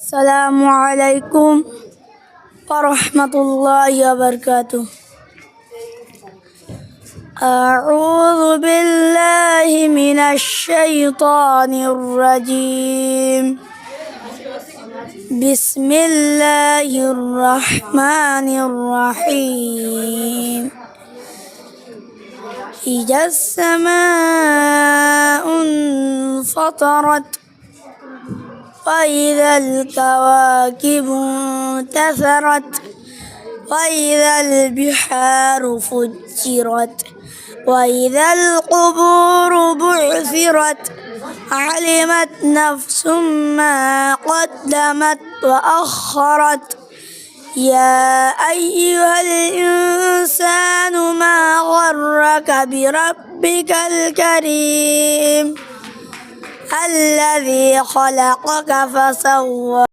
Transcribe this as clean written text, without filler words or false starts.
السلام عليكم ورحمة الله وبركاته. أعوذ بالله من الشيطان الرجيم. بسم الله الرحمن الرحيم. إذا السماء انفطرت وإذا الكواكب انتثرت وإذا البحار فجرت وإذا القبور بعثرت علمت نفس ما قدمت وأخرت. يا أيها الإنسان ما غرك بربك الكريم الذي خلقك فسواك